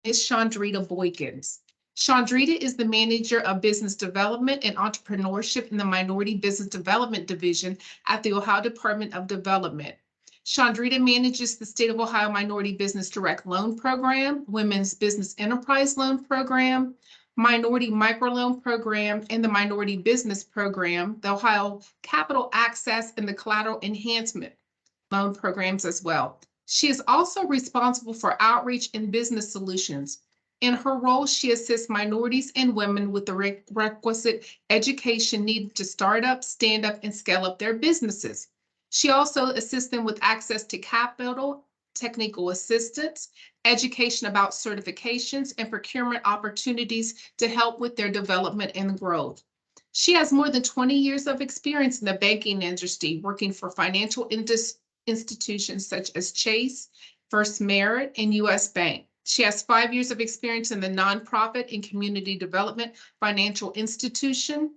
is Chandrita Boykins. Chandrita is the Manager of Business Development and Entrepreneurship in the Minority Business Development Division at the Ohio Department of Development. Chandrita manages the State of Ohio Minority Business Direct Loan Program, Women's Business Enterprise Loan Program, Minority Microloan Program, and the Minority Business Program, the Ohio Capital Access and the Collateral Enhancement Loan Programs as well. She is also responsible for outreach and business solutions. In her role, she assists minorities and women with the requisite education needed to start up, stand up, and scale up their businesses. She also assists them with access to capital, technical assistance, education about certifications, and procurement opportunities to help with their development and growth. She has more than 20 years of experience in the banking industry, working for financial institutions such as Chase, First Merit, and U.S. Bank. She has 5 years of experience in the nonprofit and community development, financial institution,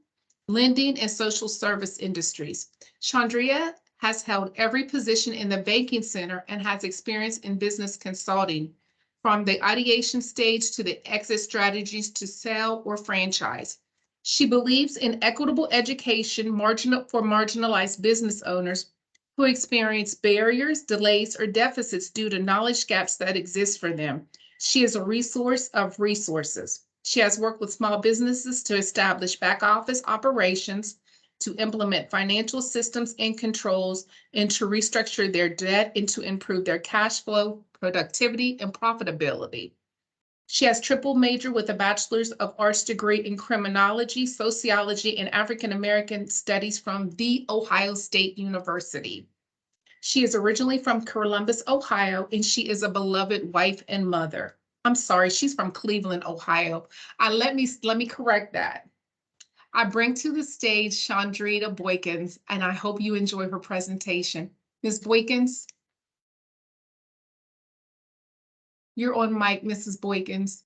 lending, and social service industries. Chandrita has held every position in the banking center and has experience in business consulting, from the ideation stage to the exit strategies to sell or franchise. She believes in equitable education for marginalized business owners who experience barriers, delays, or deficits due to knowledge gaps that exist for them. She is a resource of resources. She has worked with small businesses to establish back office operations, to implement financial systems and controls, and to restructure their debt and to improve their cash flow, productivity, and profitability. She has triple major with a Bachelor's of Arts degree in criminology, sociology, and African American studies from The Ohio State University. She is originally from Columbus, Ohio, and she is a beloved wife and mother. I'm sorry, she's from Cleveland, Ohio. Let me correct that. I bring to the stage Chandrita Boykins, and I hope you enjoy her presentation. Ms. Boykins? You're on mic, Mrs. Boykins.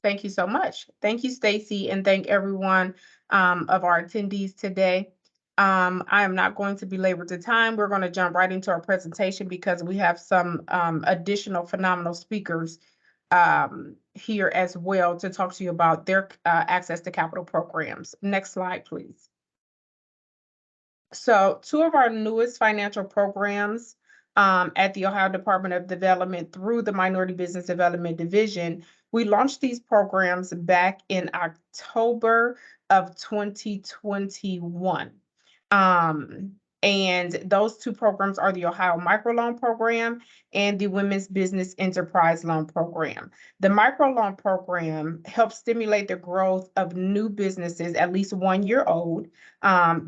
Thank you so much. Thank you, Stacy, and thank everyone of our attendees today. I am not going to belabor the time. We're going to jump right into our presentation because we have some additional phenomenal speakers here as well to talk to you about their access to capital programs. Next slide, please. So 2 of our newest financial programs at the Ohio Department of Development through the Minority Business Development Division, we launched these programs back in October of 2021. And those 2 programs are the Ohio Microloan Program and the Women's Business Enterprise Loan Program. The Microloan Program helps stimulate the growth of new businesses at least 1 year old.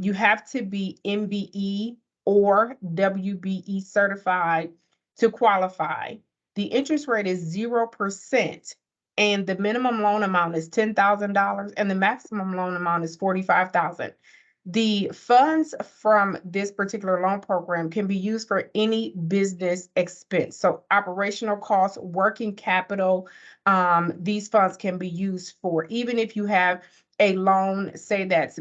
You have to be MBE or WBE certified to qualify. The interest rate is 0%, and the minimum loan amount is $10,000, and the maximum loan amount is $45,000. The funds from this particular loan program can be used for any business expense. So operational costs, working capital, these funds can be used for, even if you have a loan, say that's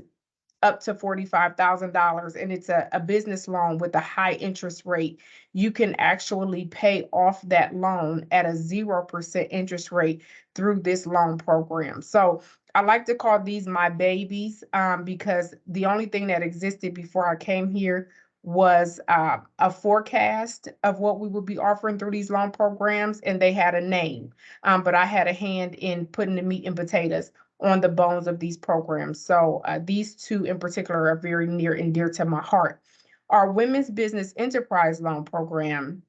up to $45,000 and it's a business loan with a high interest rate, you can actually pay off that loan at a 0% interest rate through this loan program. So I like to call these my babies because the only thing that existed before I came here was a forecast of what we would be offering through these loan programs, and they had a name, but I had a hand in putting the meat and potatoes on the bones of these programs. So these 2 in particular are very near and dear to my heart. Our Women's Business Enterprise Loan Program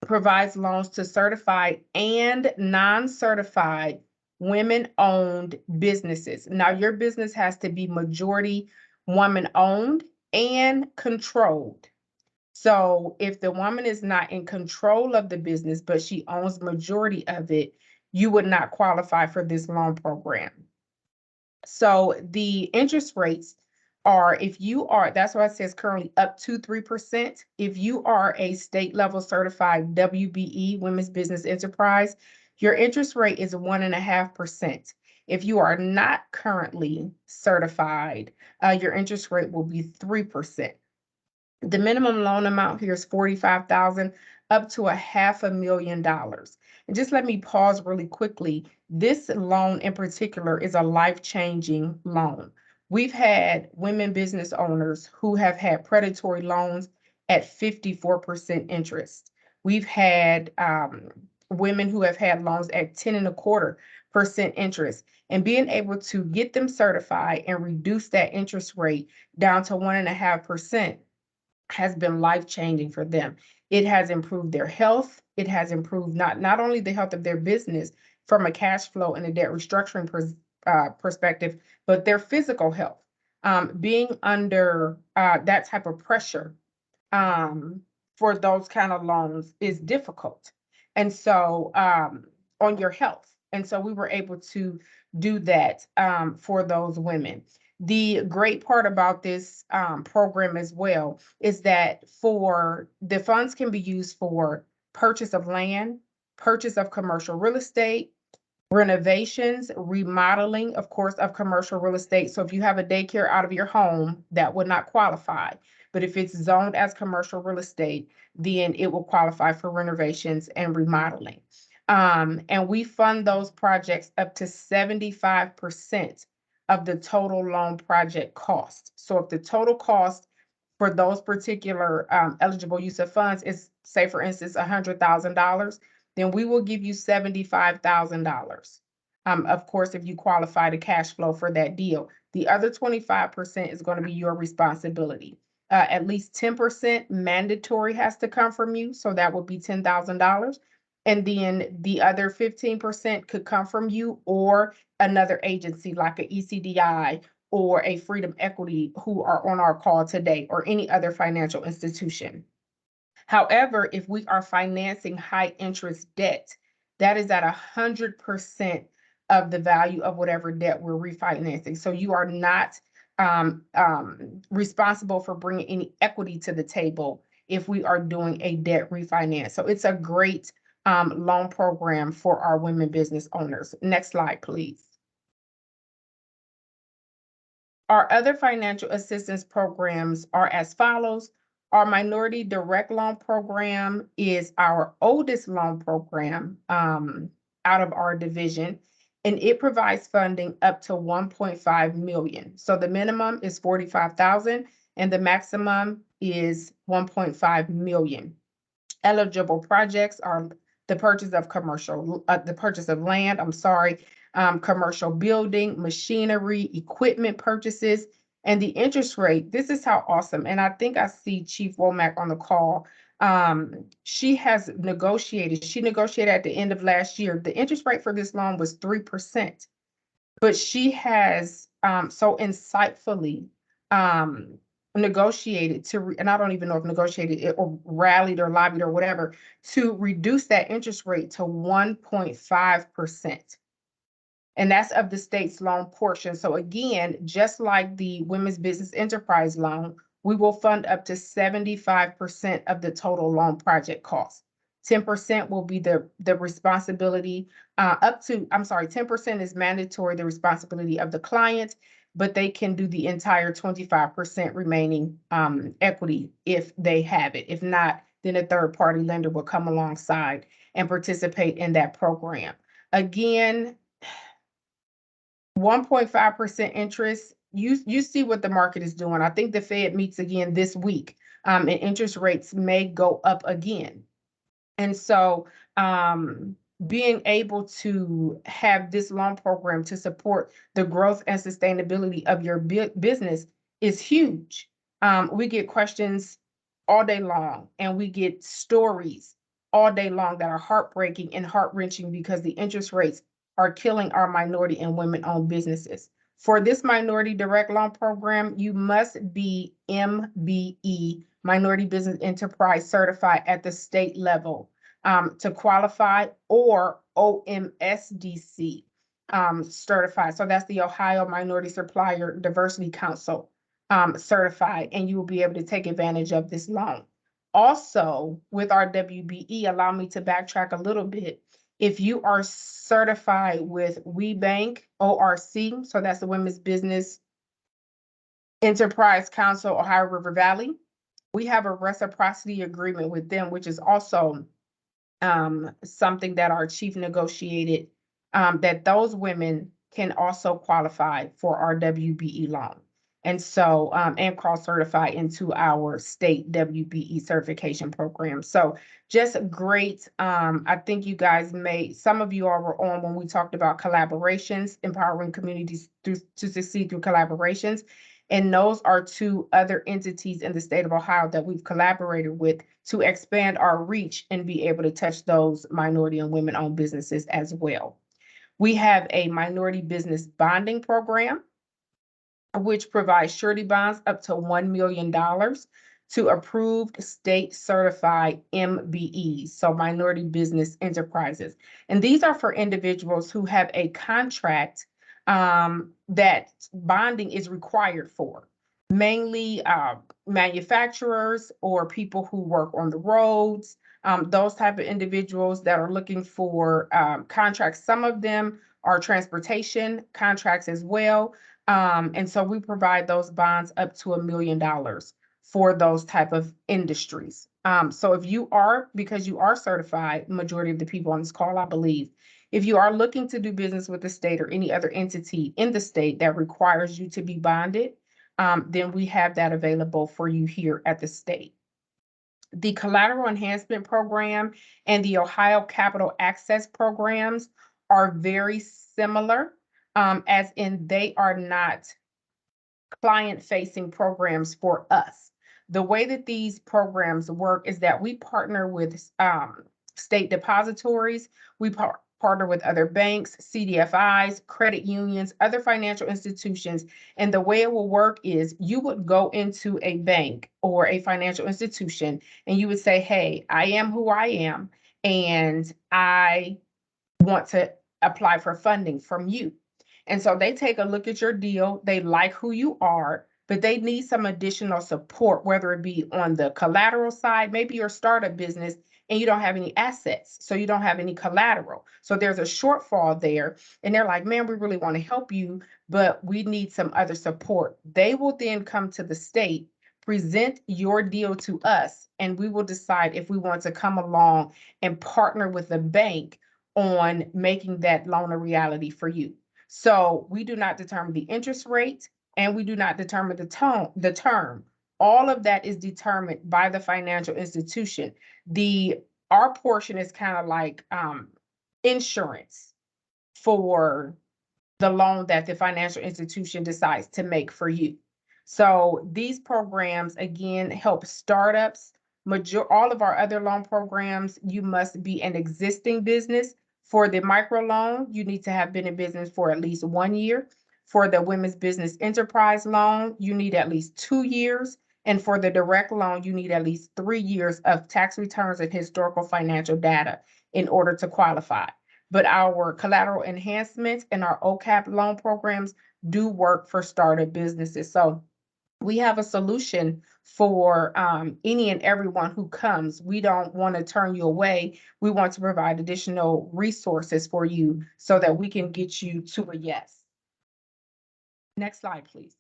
provides loans to certified and non-certified women-owned businesses. Now, your business has to be majority woman-owned and controlled. So if the woman is not in control of the business, but she owns majority of it, you would not qualify for this loan program. So the interest rates are, if you are, that's why it says currently up to 3%. If you are a state level certified WBE, Women's Business Enterprise, your interest rate is 1.5%. If you are not currently certified, your interest rate will be 3%. The minimum loan amount here is $45,000. up to $500,000. And just let me pause really quickly. This loan in particular is a life-changing loan. We've had women business owners who have had predatory loans at 54% interest. We've had women who have had loans at 10.25% interest, and being able to get them certified and reduce that interest rate down to 1.5% has been life-changing for them. It has improved their health. It has improved not only the health of their business from a cash flow and a debt restructuring perspective, but their physical health. Being under that type of pressure for those kind of loans is difficult. And so on your health. And so we were able to do that for those women. The great part about this program as well is that for the funds can be used for purchase of land, purchase of commercial real estate, renovations, remodeling, of course, of commercial real estate. So if you have a daycare out of your home, that would not qualify. But if it's zoned as commercial real estate, then it will qualify for renovations and remodeling. And we fund those projects up to 75% of the total loan project cost. So if the total cost for those particular eligible use of funds is, say, for instance, $100,000, then we will give you $75,000. Of course, if you qualify to cash flow for that deal. The other 25% is going to be your responsibility. At least 10% mandatory has to come from you, so that would be $10,000. And then the other 15% could come from you or another agency like a ECDI or a Freedom Equity who are on our call today, or any other financial institution. However, if we are financing high interest debt, that is at 100% of the value of whatever debt we're refinancing. So you are not responsible for bringing any equity to the table if we are doing a debt refinance. So it's a great loan program for our women business owners. Next slide, please. Our other financial assistance programs are as follows. Our Minority Direct Loan Program is our oldest loan program out of our division, and it provides funding up to $1.5 million. So the minimum is $45,000 and the maximum is $1.5 million. Eligible projects are the purchase of land, commercial building, machinery, equipment purchases, and the interest rate. This is how awesome. And I think I see Chief Womack on the call. She negotiated at the end of last year. The interest rate for this loan was 3%, but she has so insightfully negotiated and I don't even know if negotiated it or rallied or lobbied or whatever, to reduce that interest rate to 1.5%. And that's of the state's loan portion. So again, just like the Women's Business Enterprise Loan, we will fund up to 75% of the total loan project cost. 10% will be the responsibility, 10% is mandatory, the responsibility of the client, but they can do the entire 25% remaining equity if they have it. If not, then a third-party lender will come alongside and participate in that program. Again, 1.5% interest, you see what the market is doing. I think the Fed meets again this week, and interest rates may go up again. And so being able to have this loan program to support the growth and sustainability of your business is huge. We get questions all day long, and we get stories all day long that are heartbreaking and heart-wrenching because the interest rates are killing our minority and women-owned businesses. For this Minority Direct Loan Program, you must be MBE, Minority Business Enterprise Certified at the state level to qualify, or OMSDC certified. So that's the Ohio Minority Supplier Diversity Council certified, and you will be able to take advantage of this loan. Also, with our WBE, allow me to backtrack a little bit. If you are certified with WeBank ORC, so that's the Women's Business Enterprise Council, Ohio River Valley, we have a reciprocity agreement with them, which is also something that our chief negotiated, that those women can also qualify for our WBE loan. And so, and cross-certify into our state WBE certification program. So just great. I think you guys some of you all were on when we talked about collaborations, empowering communities to succeed through collaborations. And those are two other entities in the state of Ohio that we've collaborated with to expand our reach and be able to touch those minority and women-owned businesses as well. We have a minority business bonding program, which provides surety bonds up to $1 million to approved state certified MBEs, so minority business enterprises. And these are for individuals who have a contract that bonding is required for, mainly manufacturers or people who work on the roads, those type of individuals that are looking for contracts. Some of them are transportation contracts as well. And so we provide those bonds up to $1 million for those type of industries. So if you are, because you are certified, majority of the people on this call, I believe, if you are looking to do business with the state or any other entity in the state that requires you to be bonded, then we have that available for you here at the state. The Collateral Enhancement Program and the Ohio Capital Access Programs are very similar, as in they are not client-facing programs for us. The way that these programs work is that we partner with state depositories, we partner with other banks, CDFIs, credit unions, other financial institutions. And the way it will work is you would go into a bank or a financial institution and you would say, hey, I am who I am, and I want to apply for funding from you. And so they take a look at your deal, they like who you are, but they need some additional support, whether it be on the collateral side, maybe your startup business and you don't have any assets, so you don't have any collateral. So there's a shortfall there, and they're like, man, we really want to help you, but we need some other support. They will then come to the state, present your deal to us, and we will decide if we want to come along and partner with the bank on making that loan a reality for you. So we do not determine the interest rate, and we do not determine the term. All of that is determined by the financial institution. Our portion is kind of like insurance for the loan that the financial institution decides to make for you. So these programs, again, help startups. All of our other loan programs, you must be an existing business. For the microloan, you need to have been in business for at least 1 year. For the women's business enterprise loan, you need at least 2 years. And for the direct loan, you need at least 3 years of tax returns and historical financial data in order to qualify. But our collateral enhancements and our OCAP loan programs do work for startup businesses. So we have a solution for any and everyone who comes. We don't want to turn you away. We want to provide additional resources for you so that we can get you to a yes. Next slide, please.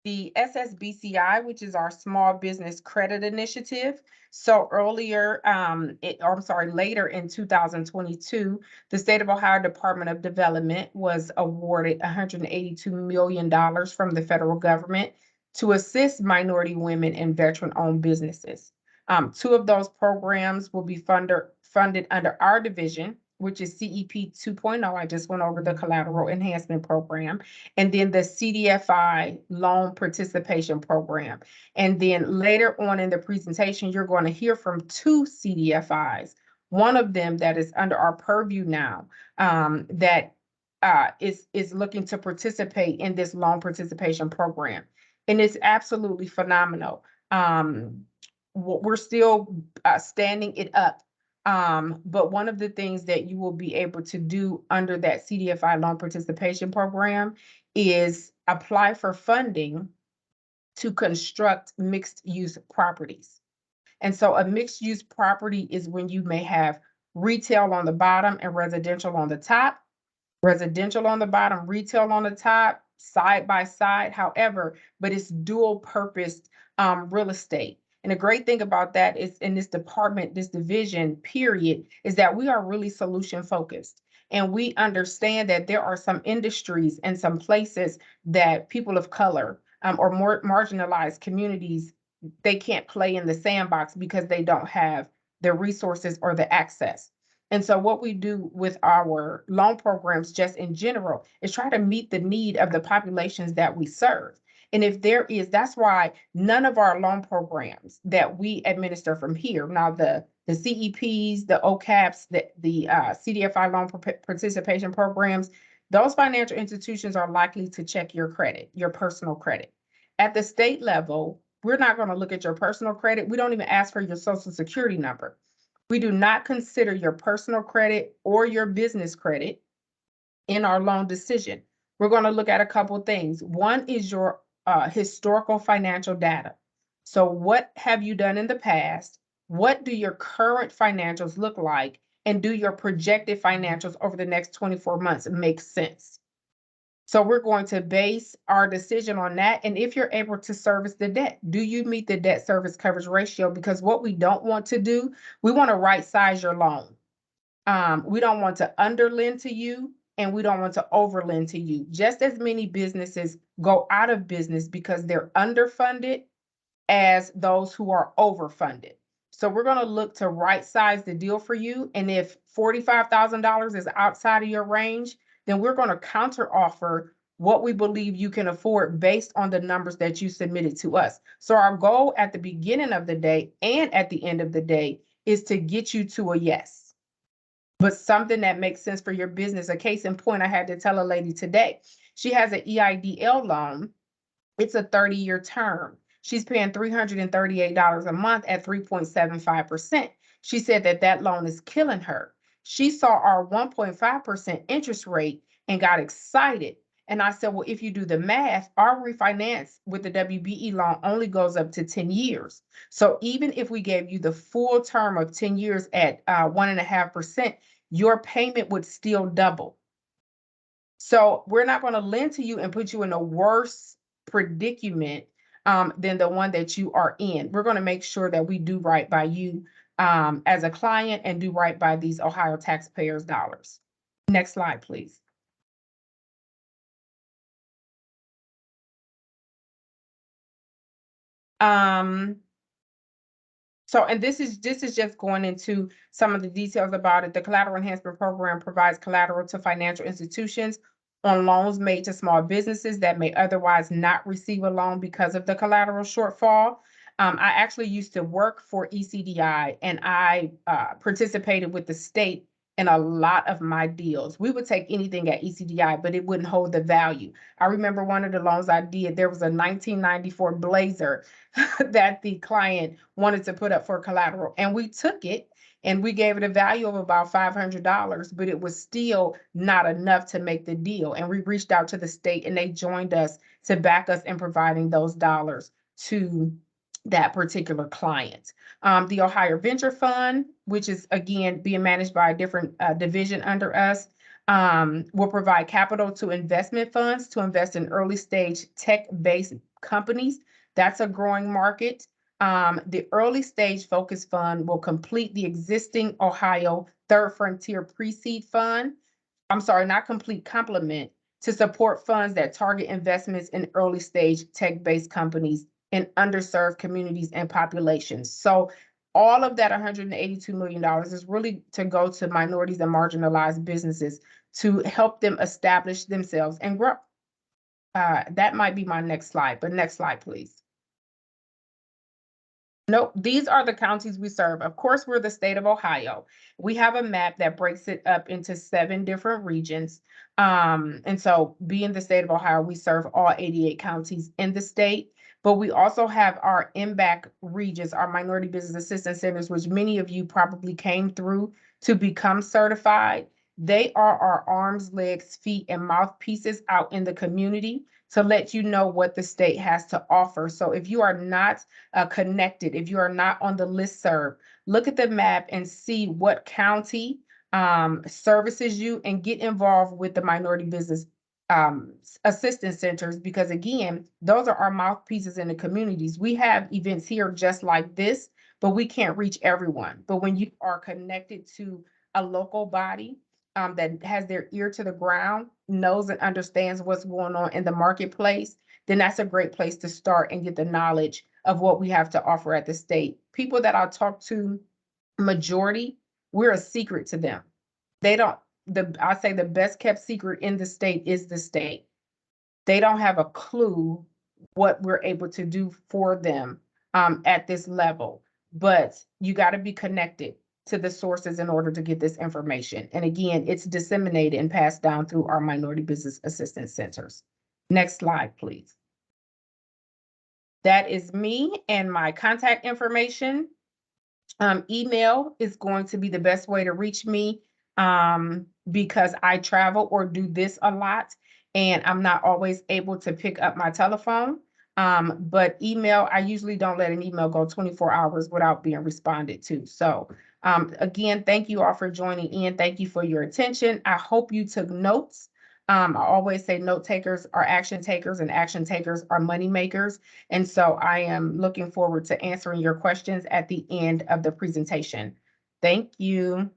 The SSBCI, which is our Small Business Credit Initiative. So later in 2022, the State of Ohio Department of Development was awarded $182 million from the federal government to assist minority women and veteran-owned businesses. 2 of those programs will be funded under our division, which is CEP 2.0. I just went over the Collateral Enhancement Program, and then the CDFI Loan Participation Program. And then later on in the presentation, you're going to hear from 2 CDFIs. One of them that is under our purview now, that is looking to participate in this loan participation program. And it's absolutely phenomenal. We're still standing it up. But one of the things that you will be able to do under that CDFI loan participation program is apply for funding to construct mixed use properties. And so a mixed use property is when you may have retail on the bottom and residential on the top, residential on the bottom, retail on the top, side by side, however, but it's dual purposed real estate. And the great thing about that is in this department, this division, period, is that we are really solution focused. And we understand that there are some industries and some places that people of color or more marginalized communities, they can't play in the sandbox because they don't have the resources or the access. And so what we do with our loan programs just in general is try to meet the need of the populations that we serve. And if there is, that's why none of our loan programs that we administer from here, now the CEPs, the OCAPs, the CDFI loan participation programs, those financial institutions are likely to check your credit, your personal credit. At the state level, we're not going to look at your personal credit. We don't even ask for your social security number. We do not consider your personal credit or your business credit in our loan decision. We're going to look at a couple things. One is your historical financial data. So what have you done in the past? What do your current financials look like? And do your projected financials over the next 24 months make sense? So we're going to base our decision on that. And if you're able to service the debt, do you meet the debt service coverage ratio? Because what we don't want to do, we want to right size your loan. We don't want to underlend to you and we don't want to overlend to you. Just as many businesses go out of business because they're underfunded as those who are overfunded. So we're going to look to right size the deal for you. And if $45,000 is outside of your range, then we're going to counter offer what we believe you can afford based on the numbers that you submitted to us. So our goal at the beginning of the day and at the end of the day is to get you to a yes, but something that makes sense for your business. A case in point, I had to tell a lady today, she has an EIDL loan. It's a 30-year term. She's paying $338 a month at 3.75%. She said that loan is killing her. She saw our 1.5% interest rate and got excited. And I said, well, if you do the math, our refinance with the WBE loan only goes up to 10 years. So even if we gave you the full term of 10 years at 1.5%, your payment would still double. So we're not going to lend to you and put you in a worse predicament than the one that you are in. We're going to make sure that we do right by you as a client and do right by these Ohio taxpayers' dollars. Next slide, please. And this is just going into some of the details about it. The Collateral Enhancement Program provides collateral to financial institutions on loans made to small businesses that may otherwise not receive a loan because of the collateral shortfall. I actually used to work for ECDI and I participated with the state in a lot of my deals. We would take anything at ECDI, but it wouldn't hold the value. I remember one of the loans I did, there was a 1994 Blazer that the client wanted to put up for collateral, and we took it and we gave it a value of about $500, but it was still not enough to make the deal. And we reached out to the state and they joined us to back us in providing those dollars to that particular client. The Ohio Venture Fund, which is again being managed by a different division under us, will provide capital to investment funds to invest in early stage tech-based companies. That's a growing market. The Early Stage Focus Fund will complete the existing Ohio Third Frontier Pre-Seed Fund. I'm sorry, not complete, complement to support funds that target investments in early stage tech-based companies in underserved communities and populations. So all of that $182 million is really to go to minorities and marginalized businesses to help them establish themselves and grow. That might be my next slide, but next slide, please. Nope, these are the counties we serve. Of course, we're the state of Ohio. We have a map that breaks it up into 7 different regions. And so being the state of Ohio, we serve all 88 counties in the state. But we also have our MBAC regions, our Minority Business Assistance Centers, which many of you probably came through to become certified. They are our arms, legs, feet, and mouthpieces out in the community to let you know what the state has to offer. So if you are not connected, if you are not on the listserv, look at the map and see what county services you and get involved with the Minority Business assistance centers, because again, those are our mouthpieces in the communities. We have events here just like this, but we can't reach everyone. But when you are connected to a local body that has their ear to the ground, knows and understands what's going on in the marketplace, then that's a great place to start and get the knowledge of what we have to offer at the state. People that I talk to, majority, we're a secret to them. They don't, I say the best kept secret in the state is the state. They don't have a clue what we're able to do for them at this level. But you got to be connected to the sources in order to get this information. And again, it's disseminated and passed down through our minority business assistance centers. Next slide, please. That is me and my contact information. Email is going to be the best way to reach me because I travel or do this a lot and I'm not always able to pick up my telephone. But email, I usually don't let an email go 24 hours without being responded to. So again, thank you all for joining in. Thank you for your attention. I hope you took notes. I always say note takers are action takers and action takers are money makers. And so I am looking forward to answering your questions at the end of the presentation. Thank you.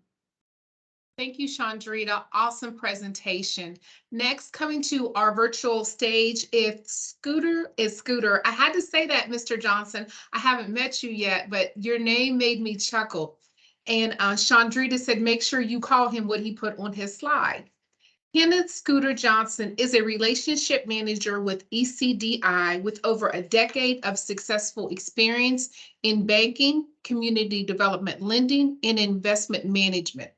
Thank you, Chandrita. Awesome presentation. Next, coming to our virtual stage, Scooter. I had to say that, Mr. Johnson. I haven't met you yet, but your name made me chuckle. And Chandrita said, make sure you call him what he put on his slide. Kenneth Scooter Johnson is a relationship manager with ECDI with over a decade of successful experience in banking, community development lending, and investment management.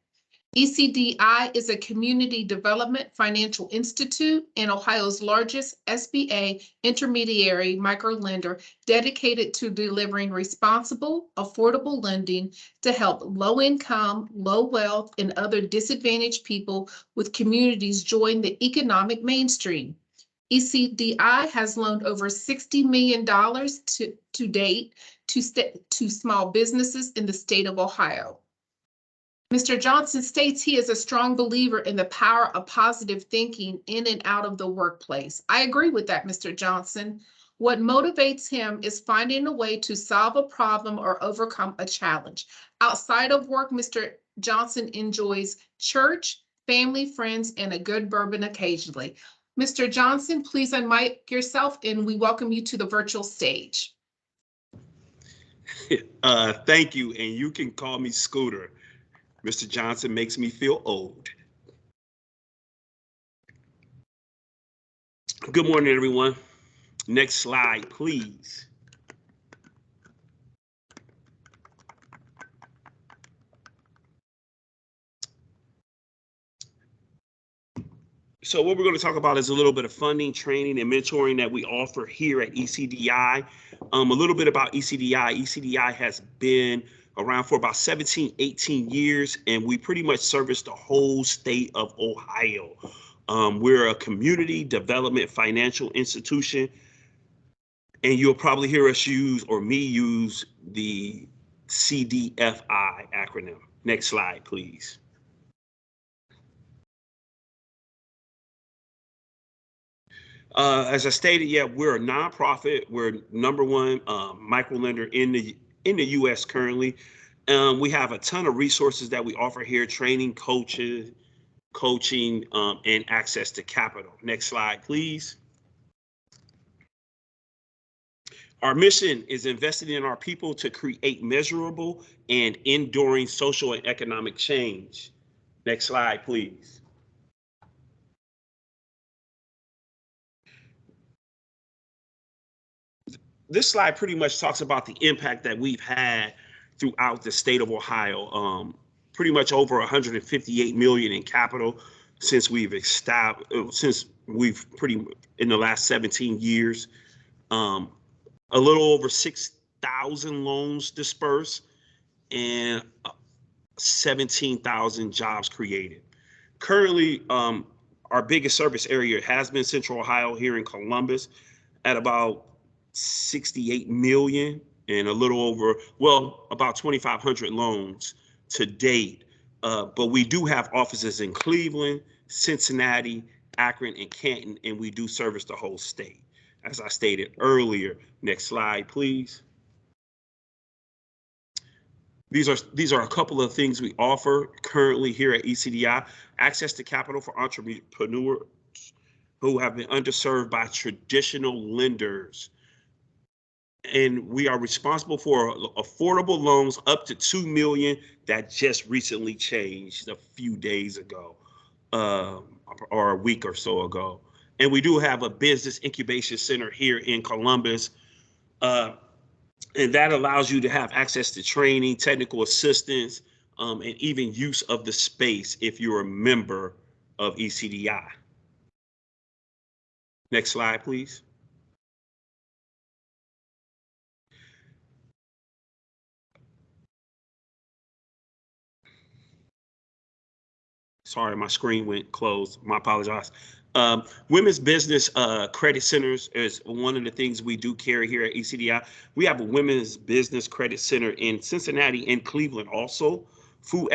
ECDI is a community development financial institute and Ohio's largest SBA intermediary microlender dedicated to delivering responsible, affordable lending to help low-income, low-wealth, and other disadvantaged people with communities join the economic mainstream. ECDI has loaned over $60 million to date to small businesses in the state of Ohio. Mr. Johnson states he is a strong believer in the power of positive thinking in and out of the workplace. I agree with that, Mr. Johnson. What motivates him is finding a way to solve a problem or overcome a challenge. Outside of work, Mr. Johnson enjoys church, family, friends, and a good bourbon occasionally. Mr. Johnson, please unmic yourself and we welcome you to the virtual stage. Thank you, and you can call me Scooter. Mr. Johnson makes me feel old. Good morning, everyone. Next slide, please. So what we're going to talk about is a little bit of funding, training, and mentoring that we offer here at ECDI. A little bit about ECDI. ECDI has been around for about 17, 18 years, and we pretty much service the whole state of Ohio. We're a community development financial institution, and you'll probably hear us use, or me use, the CDFI acronym. Next slide, please. As I stated, yeah, we're a nonprofit. We're #1 microlender in the U.S. currently. We have a ton of resources that we offer here: training, coaching, and access to capital. Next slide, please. Our mission is investing in our people to create measurable and enduring social and economic change. Next slide, please. This slide pretty much talks about the impact that we've had throughout the state of Ohio. Pretty much over 158 million in capital since we've in the last 17 years. A little over 6,000 loans dispersed and 17,000 jobs created. Currently, our biggest service area has been Central Ohio here in Columbus at about 68 million and a little over, well, about 2,500 loans to date. But we do have offices in Cleveland, Cincinnati, Akron, and Canton, and we do service the whole state, as I stated earlier. Next slide, please. These are a couple of things we offer currently here at ECDI. Access to capital for entrepreneurs who have been underserved by traditional lenders. And we are responsible for affordable loans up to $2 million. That just recently changed a few days ago, or a week or so ago. And we do have a business incubation center here in Columbus. And that allows you to have access to training, technical assistance, and even use of the space if you're a member of ECDI. Next slide, please. Sorry, my screen went closed. My apologize. Women's business credit centers is one of the things we do carry here at ECDI. We have a women's business credit center in Cincinnati and Cleveland also, food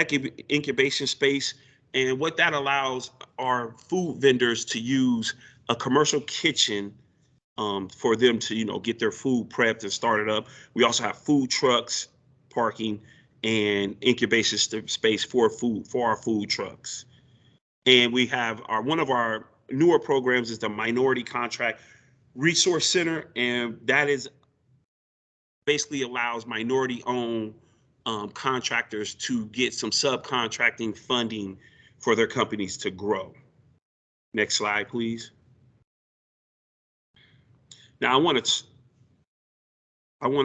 incubation space. And what that allows are food vendors to use a commercial kitchen for them to, get their food prepped and started up. We also have food trucks, parking, and incubation space for our food trucks. And we have one of our newer programs is the Minority Contract Resource Center, and that is basically allows minority-owned contractors to get some subcontracting funding for their companies to grow. Next slide, please. Now I want to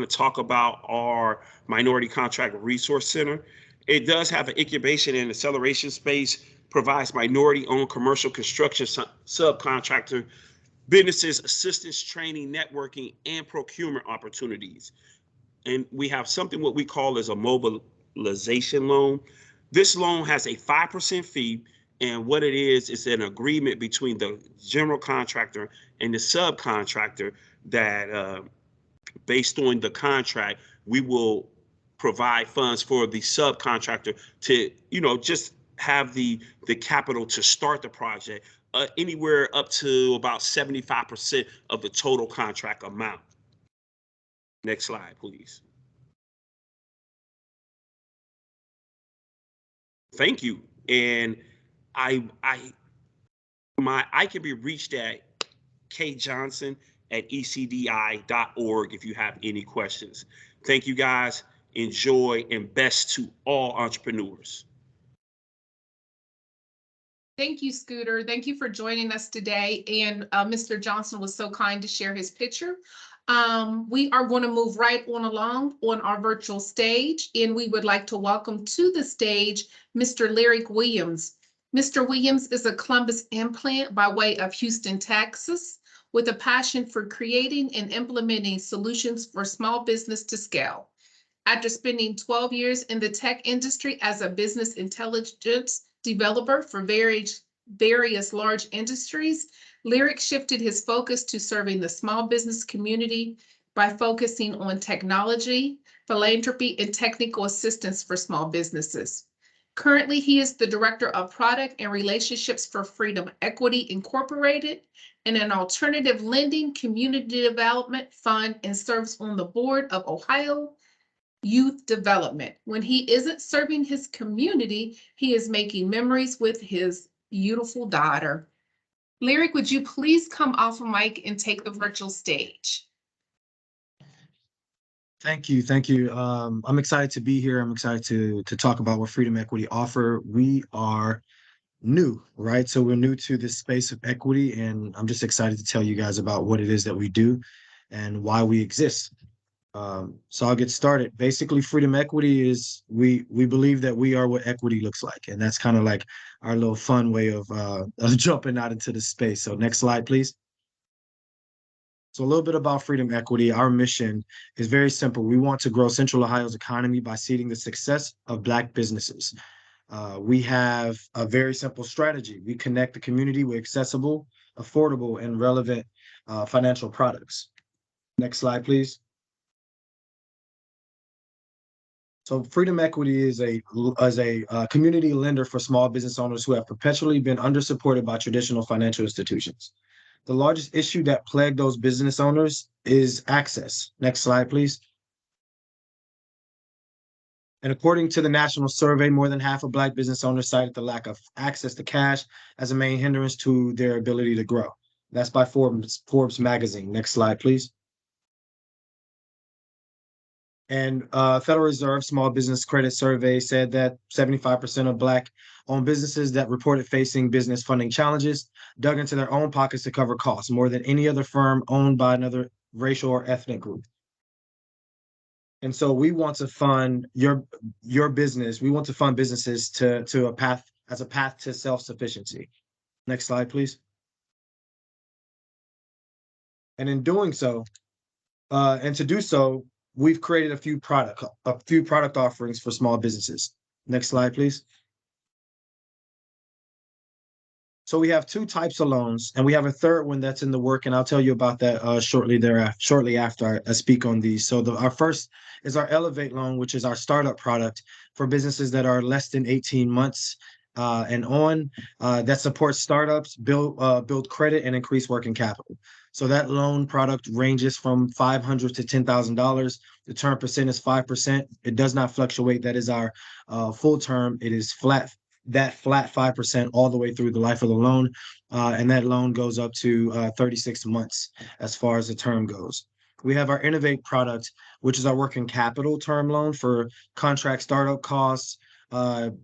talk about our Minority Contract Resource Center. It does have an incubation and acceleration space, provides minority-owned commercial construction subcontractor businesses assistance, training, networking, and procurement opportunities. And we have something what we call as a mobilization loan. This loan has a 5% fee, and what it is an agreement between the general contractor and the subcontractor that based on the contract, we will provide funds for the subcontractor to, just have the capital to start the project, anywhere up to about 75% of the total contract amount. Next slide, please. Thank you. And I can be reached at kjohnson@ecdi.org if you have any questions. Thank you guys. Enjoy, and best to all entrepreneurs. Thank you, Scooter. Thank you for joining us today. And Mr. Johnson was so kind to share his picture. We are going to move right on along on our virtual stage, and we would like to welcome to the stage Mr. Lyric Williams. Mr. Williams is a Columbus implant by way of Houston, Texas, with a passion for creating and implementing solutions for small business to scale. After spending 12 years in the tech industry as a business intelligence developer for various large industries, Lyric shifted his focus to serving the small business community by focusing on technology, philanthropy, and technical assistance for small businesses. Currently, he is the Director of Product and Relationships for Freedom Equity Incorporated and an alternative lending community development fund, and serves on the board of Ohio Youth Development. When he isn't serving his community, he is making memories with his beautiful daughter. Lyric, would you please come off a mic and take the virtual stage? Thank you. Thank you. I'm excited to be here. I'm excited to talk about what Freedom Equity offer. We are new, right? So we're new to this space of equity, and I'm just excited to tell you guys about what it is that we do and why we exist. So I'll get started. Basically, Freedom Equity is we believe that we are what equity looks like, and that's kind of like our little fun way of jumping out into the space. So next slide, please. So a little bit about Freedom Equity. Our mission is very simple. We want to grow Central Ohio's economy by seeding the success of Black businesses. We have a very simple strategy. We connect the community with accessible, affordable, and relevant financial products. Next slide, please. So Freedom Equity is a community lender for small business owners who have perpetually been undersupported by traditional financial institutions. The largest issue that plagued those business owners is access. Next slide, please. And according to the national survey, more than half of Black business owners cited the lack of access to cash as a main hindrance to their ability to grow. That's by Forbes magazine. Next slide, please. And Federal Reserve Small Business Credit Survey said that 75% of Black-owned businesses that reported facing business funding challenges dug into their own pockets to cover costs, more than any other firm owned by another racial or ethnic group. And so we want to fund your business. We want to fund businesses to a path to self-sufficiency. Next slide, please. And in doing so, and to do so, we've created a few product offerings for small businesses. Next slide, please. So we have two types of loans, and we have a third one that's in the work, and I'll tell you about that shortly after I speak on these. So our first is our Elevate loan, which is our startup product for businesses that are less than 18 months and on, that supports startups, build credit, and increase working capital. So that loan product ranges from $500 to $10,000. The term percent is 5%. It does not fluctuate. That is our full term. It is flat 5% all the way through the life of the loan. And that loan goes up to 36 months as far as the term goes. We have our Innovate product, which is our working capital term loan for contract startup costs,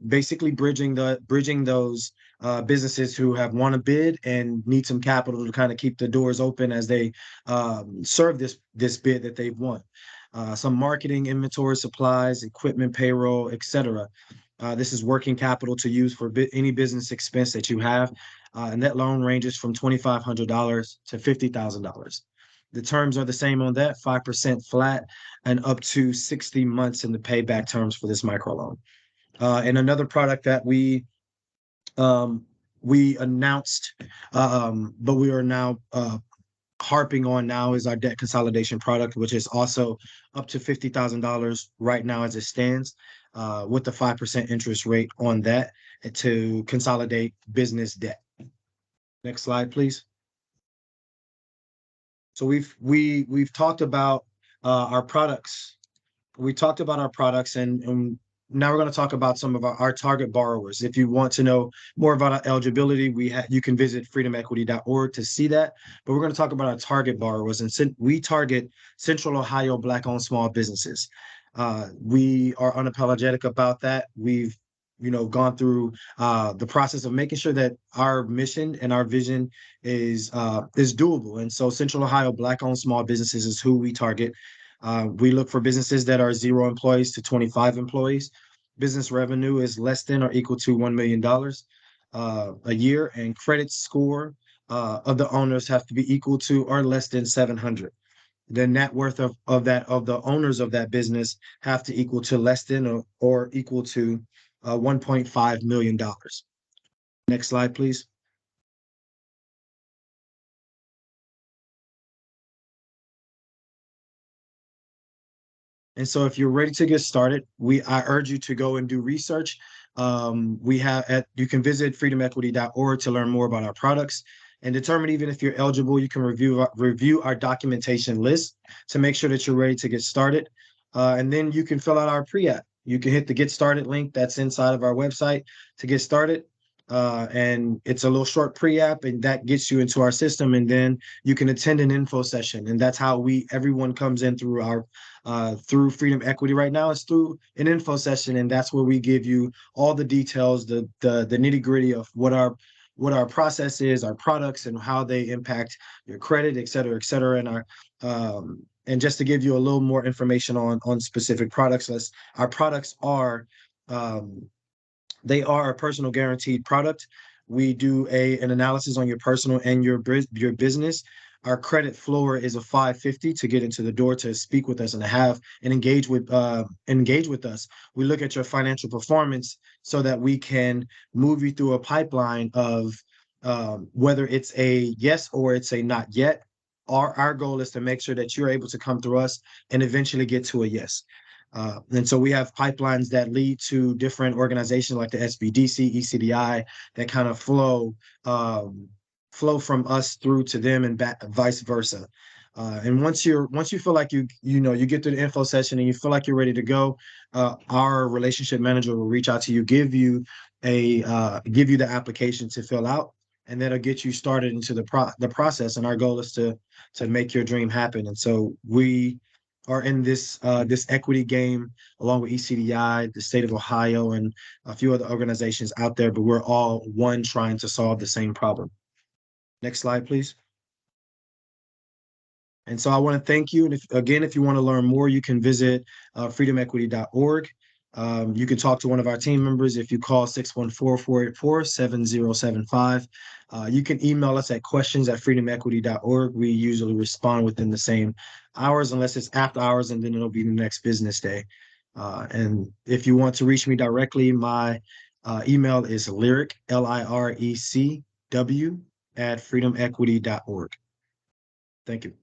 basically bridging those businesses who have won a bid and need some capital to kind of keep the doors open as they serve this bid that they've won. Some marketing, inventory, supplies, equipment, payroll, etc. This is working capital to use for any business expense that you have. And that loan ranges from $2,500 to $50,000. The terms are the same on that, 5% flat and up to 60 months in the payback terms for this microloan. And another product that we announced, but we are now harping on now is our debt consolidation product, which is also up to $50,000 right now as it stands, with the 5% interest rate on that to consolidate business debt. Next slide, please. So we've talked about our products. We talked about our products, and now we're going to talk about some of our target borrowers. If you want to know more about our eligibility, you can visit freedomequity.org to see that. But we're going to talk about our target borrowers, and we target Central Ohio Black-owned small businesses. We are unapologetic about that. We've gone through the process of making sure that our mission and our vision is doable. And so Central Ohio Black-owned small businesses is who we target. We look for businesses that are 0 employees to 25 employees. Business revenue is less than or equal to $1 million a year, and credit score of the owners have to be equal to or less than 700. The net worth of the owners of that business have to equal to less than or equal to $1.5 million. Next slide, please. And so if you're ready to get started, I urge you to go and do research. You can visit freedomequity.org to learn more about our products and determine even if you're eligible. You can review our documentation list to make sure that you're ready to get started. And then you can fill out our pre-app. You can hit the Get Started link that's inside of our website to get started. And it's a little short pre-app, and that gets you into our system. And then you can attend an info session. And that's how everyone comes in through through Freedom Equity right now. It's through an info session, and that's where we give you all the details, the nitty-gritty of what our process is, our products, and how they impact your credit, et cetera, et cetera. And just to give you a little more information on specific products, our products are they are a personal guaranteed product. We do an analysis on your personal and your business. Our credit floor is a 550 to get into the door to speak with us and engage with us. We look at your financial performance so that we can move you through a pipeline of whether it's a yes or it's a not yet. Our goal is to make sure that you're able to come through us and eventually get to a yes. And so we have pipelines that lead to different organizations like the SBDC, ECDI, that kind of flow from us through to them and back, vice versa. And once you feel like you get through the info session and you feel like you're ready to go, our relationship manager will reach out to you, give you the application to fill out, and that'll get you started into the process. And our goal is to make your dream happen. And so we are in this equity game along with ECDI, the state of Ohio, and a few other organizations out there, but we're all one trying to solve the same problem. Next slide, please. And so I want to thank you. And if you want to learn more, you can visit freedomequity.org. You can talk to one of our team members if you call 614-484-7075. You can email us at questions@freedomequity.org. We usually respond within the same hours, unless it's after hours, and then it'll be the next business day. And if you want to reach me directly, my email is lyric, LIRECW, @freedomequity.org. Thank you.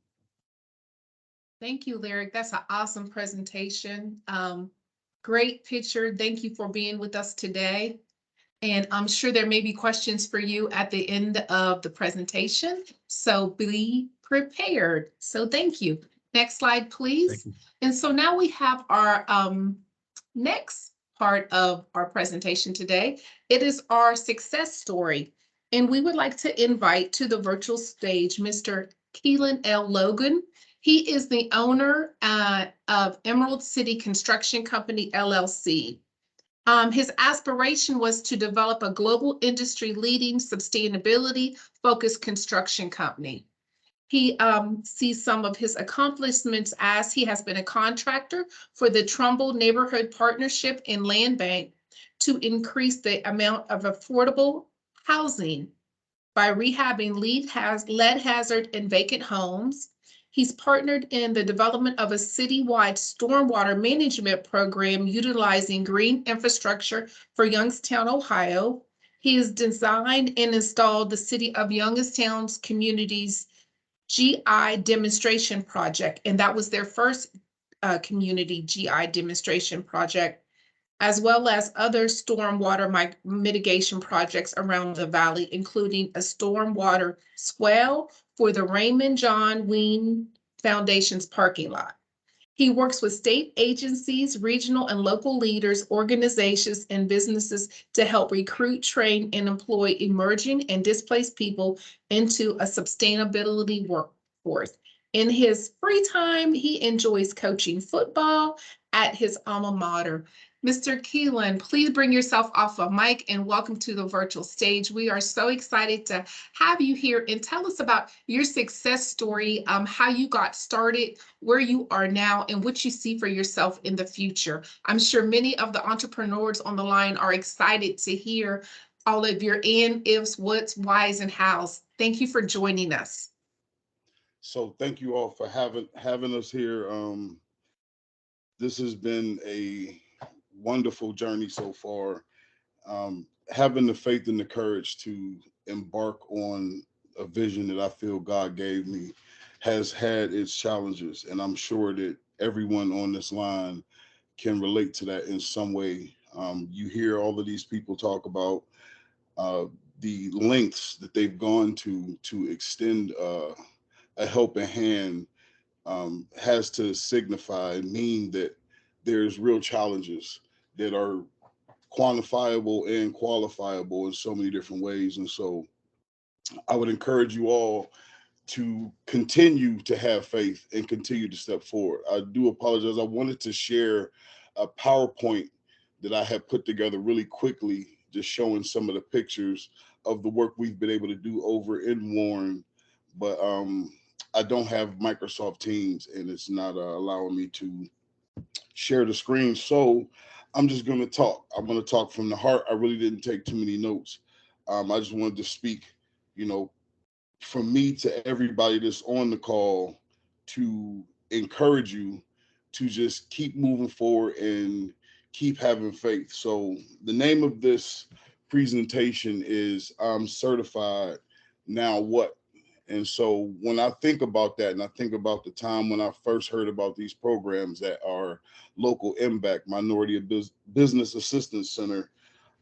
Thank you, Lyric. That's an awesome presentation. Great picture. Thank you for being with us today. And I'm sure there may be questions for you at the end of the presentation, so be prepared. So thank you. Next slide, please. And so now we have our next part of our presentation today. It is our success story. And we would like to invite to the virtual stage Mr. Keelan L. Logan. He is the owner of Emerald City Construction Company, LLC. His aspiration was to develop a global industry-leading sustainability-focused construction company. He sees some of his accomplishments as he has been a contractor for the Trumbull Neighborhood Partnership and Land Bank to increase the amount of affordable housing by rehabbing lead hazard and vacant homes. He's partnered in the development of a citywide stormwater management program utilizing green infrastructure for Youngstown, Ohio. He has designed and installed the City of Youngstown's community's GI demonstration project, and that was their first community GI demonstration project, as well as other stormwater mitigation projects around the valley, including a stormwater swell for the Raymond John Ween Foundation's parking lot. He works with state agencies, regional and local leaders, organizations, and businesses to help recruit, train, and employ emerging and displaced people into a sustainability workforce. In his free time, he enjoys coaching football at his alma mater. Mr. Keelan, please bring yourself off a mic and welcome to the virtual stage. We are so excited to have you here, and tell us about your success story, how you got started, where you are now, and what you see for yourself in the future. I'm sure many of the entrepreneurs on the line are excited to hear all of your ifs, whats, whys, and hows. Thank you for joining us. So thank you all for having us here. This has been a wonderful journey so far. Having the faith and the courage to embark on a vision that I feel God gave me has had its challenges, and I'm sure that everyone on this line can relate to that in some way. You hear all of these people talk about the lengths that they've gone to extend a helping hand, has to signify and mean that there's real challenges that are quantifiable and qualifiable in so many different ways. And so I would encourage you all to continue to have faith and continue to step forward. I do apologize. I wanted to share a PowerPoint that I had put together really quickly, just showing some of the pictures of the work we've been able to do over in Warren. But I don't have Microsoft Teams, and it's not allowing me to share the screen. So I'm just going to talk. I'm going to talk from the heart. I really didn't take too many notes. I just wanted to speak, from me to everybody that's on the call, to encourage you to just keep moving forward and keep having faith. So the name of this presentation is I'm Certified Now What? And so when I think about that, and I think about the time when I first heard about these programs at our local MBAC, Minority Business Assistance Center,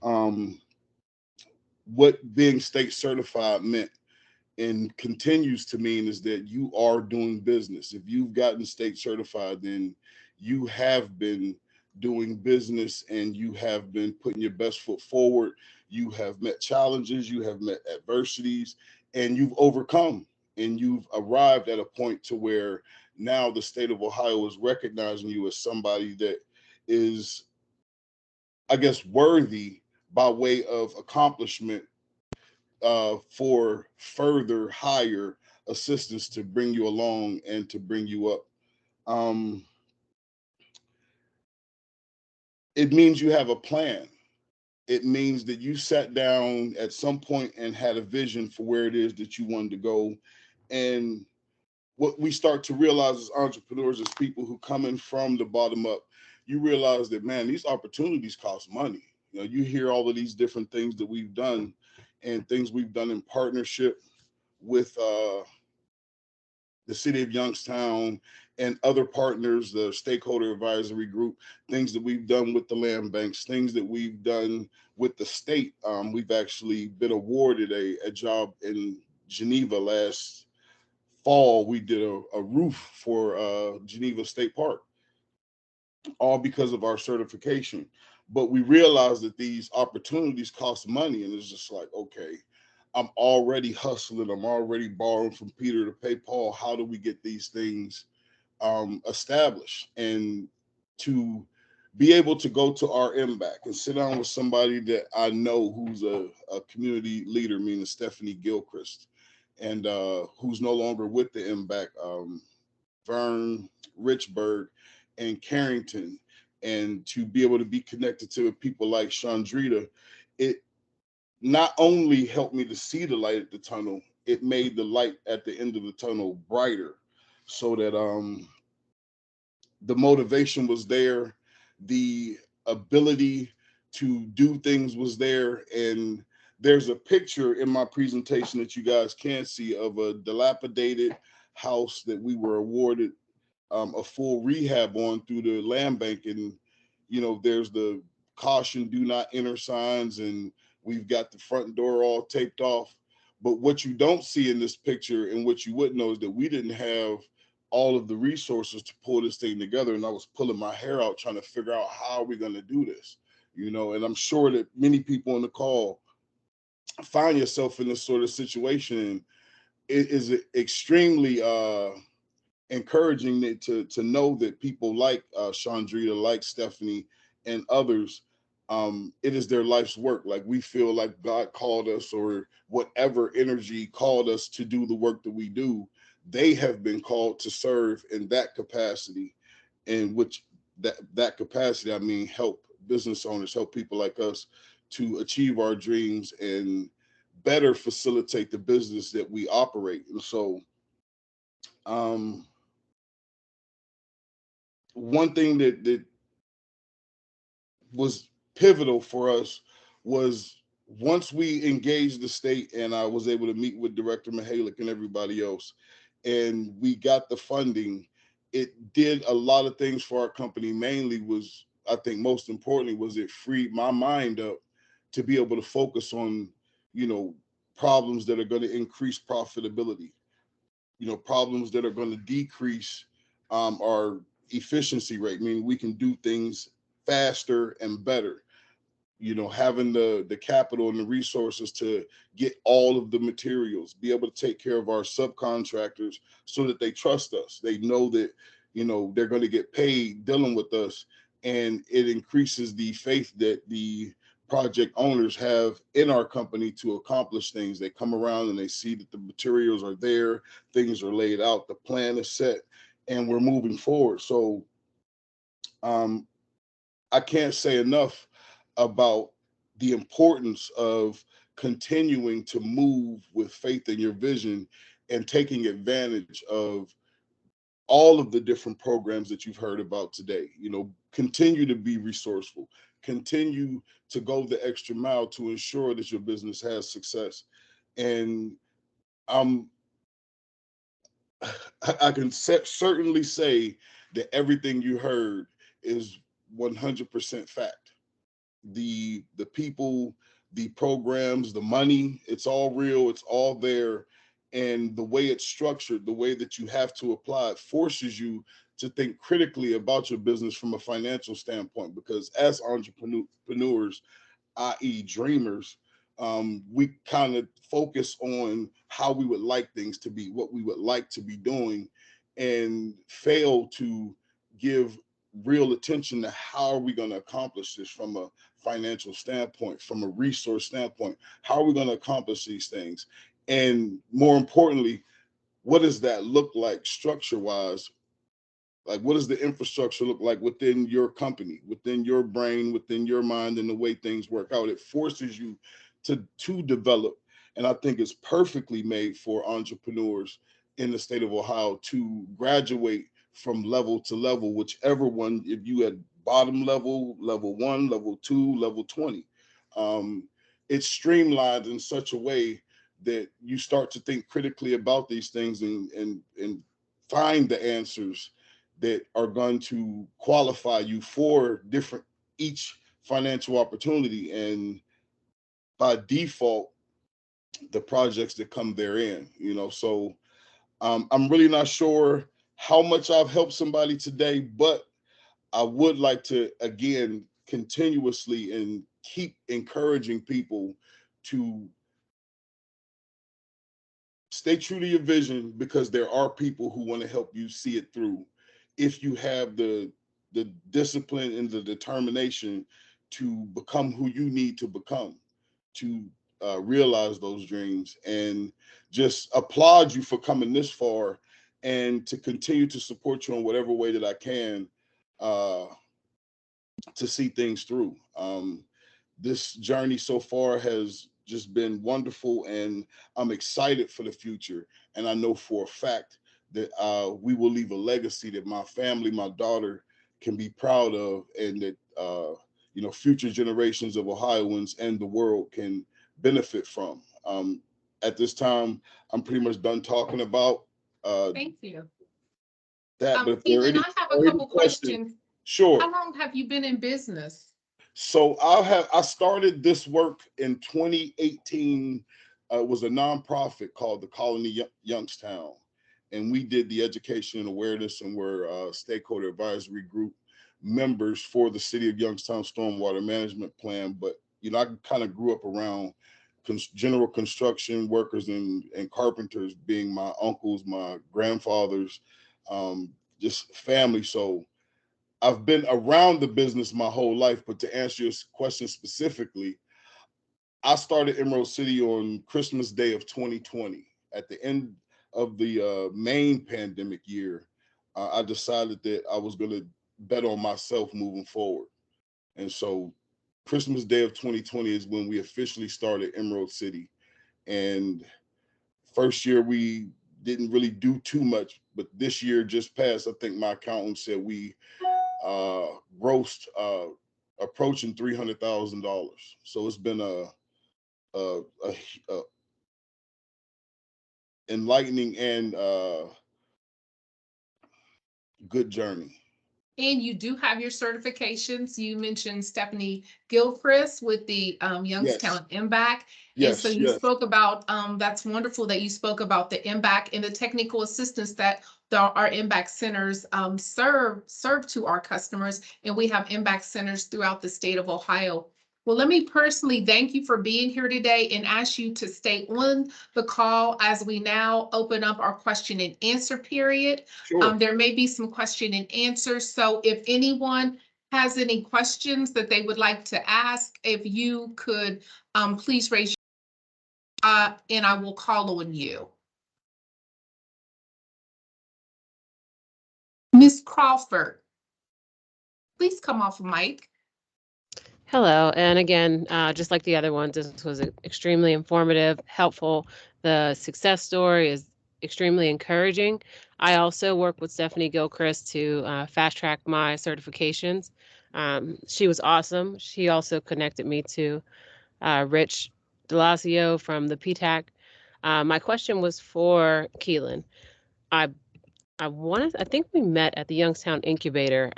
um, what being state certified meant and continues to mean is that you are doing business. If you've gotten state certified, then you have been doing business and you have been putting your best foot forward. You have met challenges, you have met adversities, and you've overcome, and you've arrived at a point to where now the state of Ohio is recognizing you as somebody that is, I guess, worthy by way of accomplishment for further higher assistance to bring you along and to bring you up. Um, it means you have a plan. It means that you sat down at some point and had a vision for where it is that you wanted to go. And what we start to realize as entrepreneurs, as people who come in from the bottom up, you realize that, man, these opportunities cost money. You know, you hear all of these different things that we've done and things we've done in partnership with the city of Youngstown and other partners, the stakeholder advisory group, things that we've done with the land banks, things that we've done with the state. We've actually been awarded a job in Geneva last fall. We did a roof for Geneva State Park, all because of our certification. But we realized that these opportunities cost money, and it's just like, okay, I'm already hustling. I'm already borrowing from Peter to pay Paul. How do we get these things established? And to be able to go to our MBAC and sit down with somebody that I know who's a community leader, meaning Stephanie Gilchrist, and who's no longer with the MBAC, Vern Richburg and Carrington, and to be able to be connected to people like Chandrita, it not only helped me to see the light at the tunnel, it made the light at the end of the tunnel brighter, so that the motivation was there, the ability to do things was there. And there's a picture in my presentation that you guys can see of a dilapidated house that we were awarded a full rehab on through the land bank. And, you know, there's the caution, do not enter signs, and we've got the front door all taped off. But what you don't see in this picture, and what you wouldn't know, is that we didn't have all of the resources to pull this thing together. And I was pulling my hair out trying to figure out how are we going to do this, you know. And I'm sure that many people on the call find yourself in this sort of situation. And it is extremely encouraging to know that people like Chandrita, like Stephanie, and others, it is their life's work. Like, we feel like God called us, or whatever energy called us to do the work that we do. They have been called to serve in that capacity, in which that capacity, I mean, help business owners, help people like us to achieve our dreams and better facilitate the business that we operate. And so, one thing that was pivotal for us was, once we engaged the state and I was able to meet with Director Mihalik and everybody else, and we got the funding, it did a lot of things for our company. Mainly was, I think most importantly, was it freed my mind up to be able to focus on, you know, problems that are going to increase profitability, you know, problems that are going to decrease our efficiency rate, meaning we can do things faster and better. You know, having the capital and the resources to get all of the materials, be able to take care of our subcontractors so that they trust us. They know that, you know, they're going to get paid dealing with us. And it increases the faith that the project owners have in our company to accomplish things. They come around and they see that the materials are there, things are laid out, the plan is set, and we're moving forward. So I can't say enough about the importance of continuing to move with faith in your vision and taking advantage of all of the different programs that you've heard about today. You know, continue to be resourceful, continue to go the extra mile to ensure that your business has success. And I'm I can certainly say that everything you heard is 100% fact. The people, the programs, the money, it's all real, it's all there. And the way it's structured, the way that you have to apply it forces you to think critically about your business from a financial standpoint, because as entrepreneurs, i.e. dreamers, we kind of focus on how we would like things to be, what we would like to be doing, and fail to give real attention to how are we going to accomplish this from a financial standpoint, from a resource standpoint. How are we going to accomplish these things? And more importantly, what does that look like structure wise? Like, what does the infrastructure look like within your company, within your brain, within your mind, and the way things work out? It forces you to develop. And I think it's perfectly made for entrepreneurs in the state of Ohio to graduate from level to level, whichever one, if you had bottom level, level 1, level 2, level 20. It's streamlined in such a way that you start to think critically about these things and find the answers that are going to qualify you for different each financial opportunity, and by default the projects that come therein. So I'm really not sure how much I've helped somebody today, but I would like to again continuously and keep encouraging people to stay true to your vision, because there are people who want to help you see it through if you have the discipline and the determination to become who you need to become to realize those dreams. And just applaud you for coming this far, and to continue to support you in whatever way that I can uh, to see things through. This journey so far has just been wonderful, and I'm excited for the future. And I know for a fact that we will leave a legacy that my family, my daughter, can be proud of, and that future generations of Ohioans and the world can benefit from. At this time, I'm pretty much done talking about Thank you. that. But if there are Keelan, any, I have a couple questions. sure. How long have you been in business? So I started this work in 2018. It was a nonprofit called the Colony Youngstown, and we did the education and awareness, and we're stakeholder advisory group members for the City of Youngstown Stormwater Management Plan. But I kind of grew up around general construction workers and carpenters, being my uncles, my grandfathers, just family. So I've been around the business my whole life. But to answer your question specifically, I started Emerald City on Christmas Day of 2020. At the end of the main pandemic year, I decided that I was going to bet on myself moving forward. And so Christmas Day of 2020 is when we officially started Emerald City. And first year we didn't really do too much, but this year just passed, I think my accountant said we grossed approaching $300,000. So it's been a enlightening and good journey. And you do have your certifications. You mentioned Stephanie Gilchrist with the Youngstown MBAC. And so you spoke about, that's wonderful that you spoke about the MBAC and the technical assistance that our MBAC centers serve to our customers. And we have MBAC centers throughout the state of Ohio. Well, let me personally thank you for being here today and ask you to stay on the call as we now open up our question and answer period. Sure. There may be some question and answers. So if anyone has any questions that they would like to ask, if you could please raise your hand and I will call on you. Ms. Crawford, please come off mic. Hello, and again, just like the other ones, this was extremely informative, helpful. The success story is extremely encouraging. I also work with Stephanie Gilchrist to fast track my certifications. She was awesome. She also connected me to Rich Delasio from the PTAC. My question was for Keelan. I think we met at the Youngstown Incubator,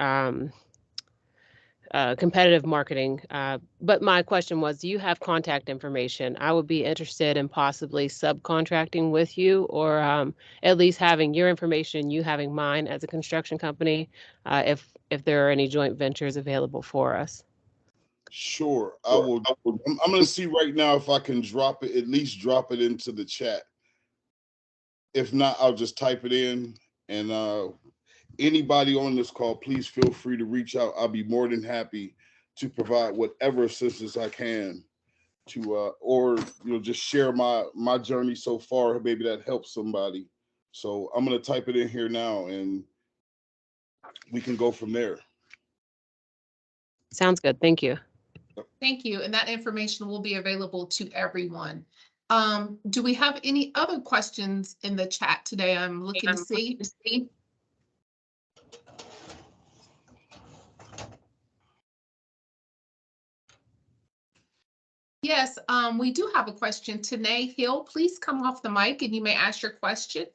competitive marketing. But my question was, do you have contact information? I would be interested in possibly subcontracting with you, or at least having your information, you having mine as a construction company, if there are any joint ventures available for us. Sure, I will. I'm going to see right now if I can drop it, at least drop it into the chat. If not, I'll just type it in. And anybody on this call, please feel free to reach out. I'll be more than happy to provide whatever assistance I can to, or just share my journey so far. Maybe that helps somebody. So I'm going to type it in here now, and we can go from there. Sounds good. Thank you. Thank you. And that information will be available to everyone. Do we have any other questions in the chat today? I'm looking to see. Yes, we do have a question. Tanae Hill, please come off the mic and you may ask your question.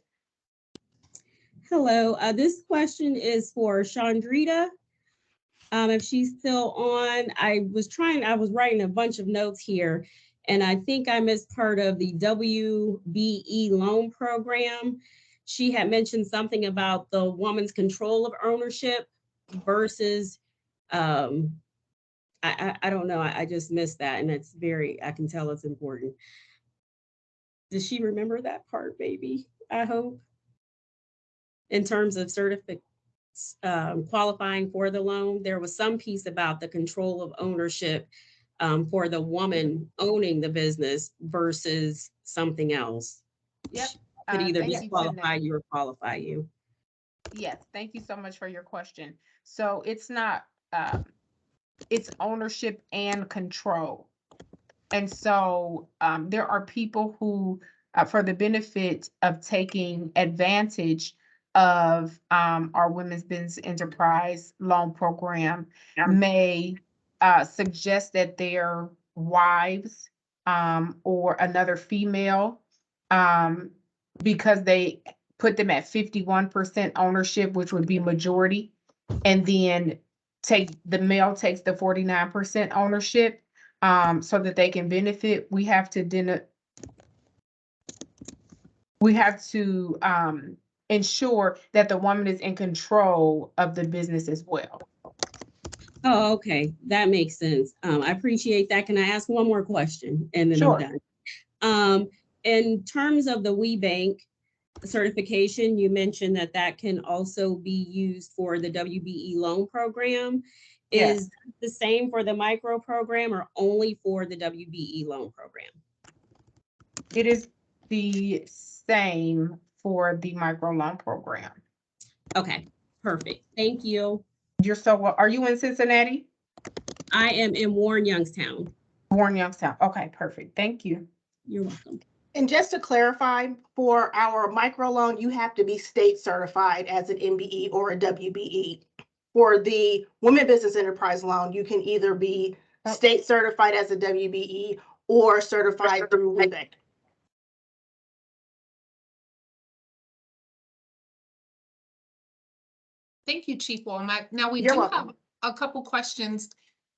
Hello, this question is for Chandrita. If she's still on, I was writing a bunch of notes here, and I think I missed part of the WBE loan program. She had mentioned something about the woman's control of ownership versus, I don't know, I just missed that, and it's I can tell it's important. Does she remember that part, maybe? I hope. In terms of qualifying for the loan, there was some piece about the control of ownership for the woman owning the business versus something else. Yep. Could either Thank you, disqualify you or qualify you. Yes, thank you so much for your question. So it's not, it's ownership and control. And so there are people who, for the benefit of taking advantage of our Women's Business Enterprise Loan Program, may suggest that their wives or another female, because they put them at 51% ownership, which would be majority, and then the male takes the 49% ownership, so that they can benefit. We have to ensure that the woman is in control of the business as well. Oh, okay, that makes sense. I appreciate that. Can I ask one more question and then Sure. I'm done? In terms of the WeBank certification, you mentioned that can also be used for the WBE loan program. Yes. Is the same for the micro program or only for the WBE loan program? It is the same for the micro loan program. Okay, perfect. Thank you. Are you in Cincinnati? I am in Warren, Youngstown. Warren, Youngstown. Okay, perfect. Thank you. You're welcome. And just to clarify, for our microloan, you have to be state certified as an MBE or a WBE. For the Women Business Enterprise Loan, you can either be state certified as a WBE or certified through WeBank. Thank you, Chief Womack. Now we You're do welcome. have a couple questions.